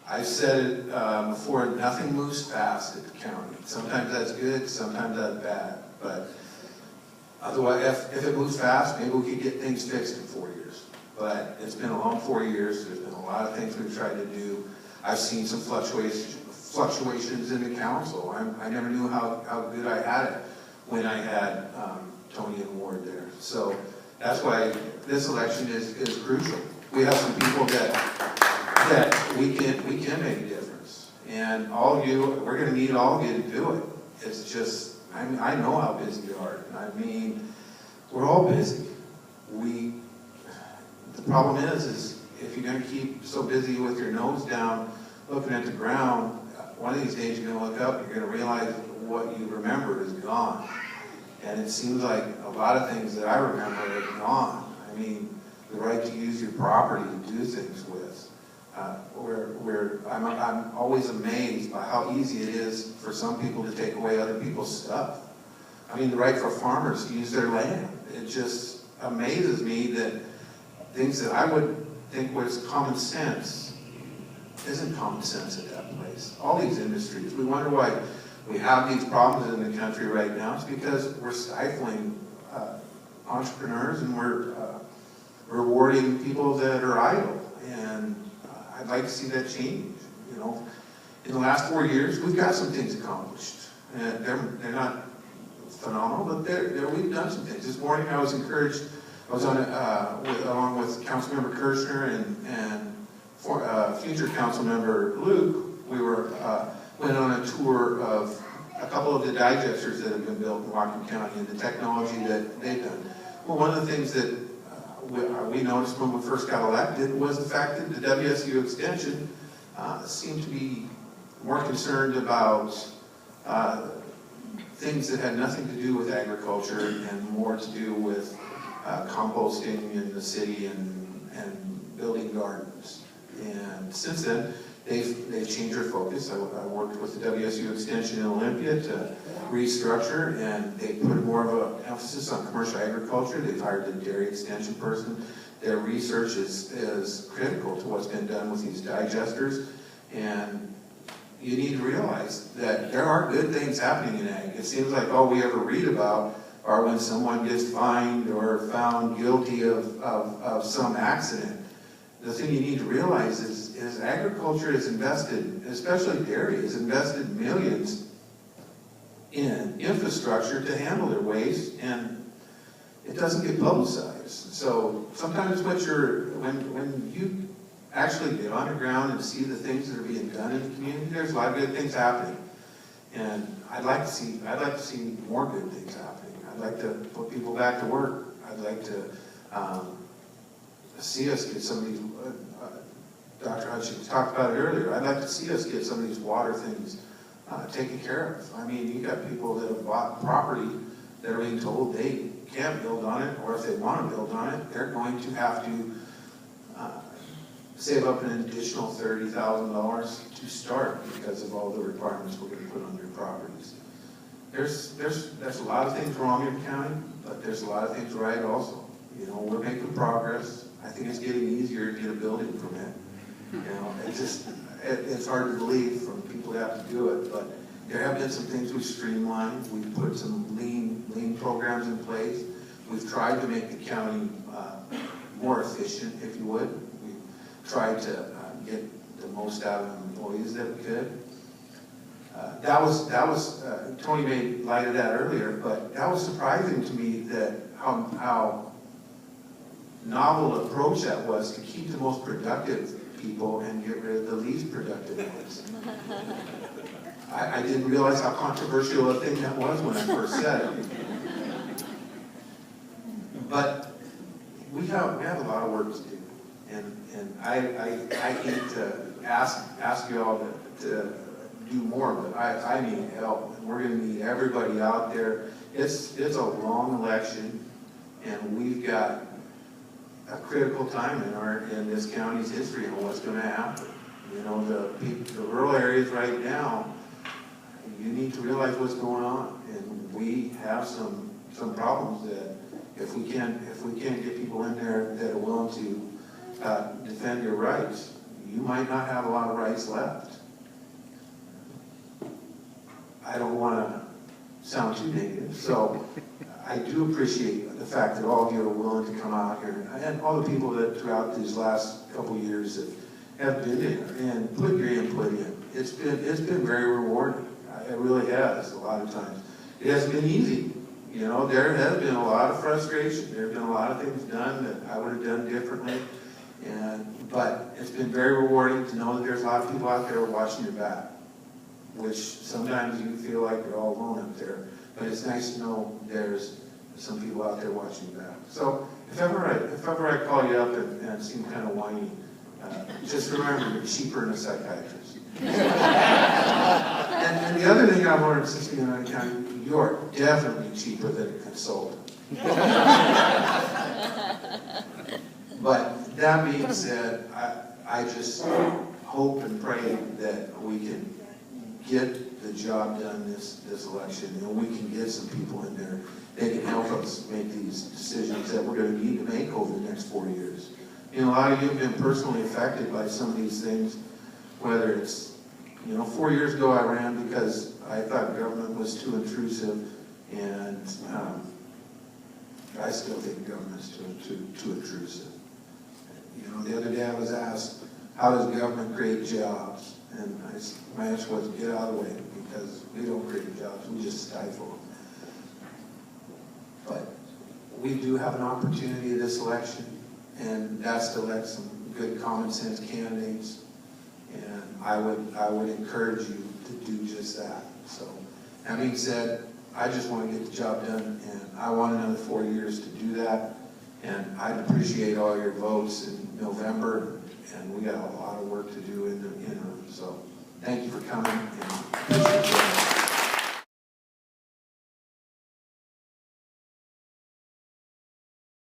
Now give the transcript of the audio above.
I've said it before, nothing moves fast at the county. Sometimes that's good, sometimes that's bad. But otherwise, if it moves fast, maybe we could get things fixed in 4 years. But it's been a long 4 years. There's been a lot of things we've tried to do. I've seen some fluctuations in the council. I never knew how good I had it when I had Tony and Ward there. So that's why this election is crucial. We have some people that we can make a difference. And all of you, we're going to need all of you to do it. It's just, I know how busy you are. I mean, we're all busy. The problem is if you're going to keep so busy with your nose down, looking at the ground, one of these days you're going to look up and you're going to realize what you remember is gone. And it seems like a lot of things that I remember are gone. I mean, the right to use your property to do things with. I'm always amazed by how easy it is for some people to take away other people's stuff. I mean, the right for farmers to use their land. It just amazes me that things that I would think was common sense isn't common sense at that place. All these industries, we wonder why we have these problems in the country right now. It's because we're stifling entrepreneurs and we're rewarding people that are idle. And I'd like to see that change. You know, in the last 4 years, we've got some things accomplished. And they're not phenomenal, but we've done some things. This morning, I was encouraged. I was on along with Councilmember Kirshner and future Councilmember Luke. We went on a tour of a couple of the digesters that have been built in Whatcom County and the technology that they've done. Well, one of the things that we noticed when we first got elected was the fact that the WSU extension seemed to be more concerned about things that had nothing to do with agriculture and more to do with composting in the city and building gardens. And since then, they've changed their focus. I worked with the WSU extension in Olympia to restructure, and they put more of an emphasis on commercial agriculture. They've hired a dairy extension person. Their research is critical to what's been done with these digesters. And you need to realize that there are good things happening in ag. It seems like all we ever read about are when someone gets fined or found guilty of some accident. The thing you need to realize is agriculture is invested, especially dairy, is invested millions in infrastructure to handle their waste, and it doesn't get publicized. So sometimes when you actually get on the ground and see the things that are being done in the community, there's a lot of good things happening. And I'd like to see more good things happening. I'd like to put people back to work. I'd like to see us get some of these, Dr. Hutchins talked about it earlier, I'd like to see us get some of these water things taken care of. I mean, you got people that have bought property that are being told they can't build on it, or if they want to build on it, they're going to have to save up an additional $30,000 to start because of all the requirements we're going to put on their properties. There's a lot of things wrong in the county, but there's a lot of things right also. You know, we're making progress. I think it's getting easier to get a building permit. You know, it's hard to believe from people that have to do it, but there have been some things we've streamlined. We've put some lean programs in place. We've tried to make the county more efficient, if you would. We've tried to get the most out of the employees that we could. That was Tony made light of that earlier, but that was surprising to me that how novel approach that was to keep the most productive people and get rid of the least productive ones. I didn't realize how controversial a thing that was when I first said it. But we have a lot of work to do, and I hate to ask you all to do more, but I need help, and we're going to need everybody out there. It's a long election, and we've got a critical time in this county's history on what's going to happen. You know, the rural areas right now, you need to realize what's going on, and we have some problems that if we can't get people in there that are willing to defend your rights, you might not have a lot of rights left. I don't want to sound too negative, so I do appreciate the fact that all of you are willing to come out here, and all the people that throughout these last couple of years have been in and put your input in. It's been very rewarding. It really has, a lot of times. It hasn't been easy. You know, there has been a lot of frustration. There have been a lot of things done that I would have done differently. But it's been very rewarding to know that there's a lot of people out there watching your back, which sometimes you feel like you're all alone up there. But it's nice to know there's some people out there watching your back. So if ever I call you up and seem kind of whiny, just remember you're cheaper than a psychiatrist. and the other thing I wanted to say, you're definitely cheaper than a consultant. But that being said, I just hope and pray that we can get the job done this election, and we can get some people in there that can help us make these decisions that we're going to need to make over the next 4 years. You know, a lot of you have been personally affected by some of these things, whether it's, 4 years ago I ran because I thought government was too intrusive, and I still think government's too intrusive. The other day I was asked, how does government create jobs? And my answer was, get out of the way, because we don't create jobs, we just stifle them. But we do have an opportunity this election, and that's to elect some good common sense candidates. And I would encourage you to do just that. So that being said, I just want to get the job done, and I want another 4 years to do that. And I'd appreciate all your votes in November, and we got a lot of work to do in the interim. So thank you for coming, and appreciate you.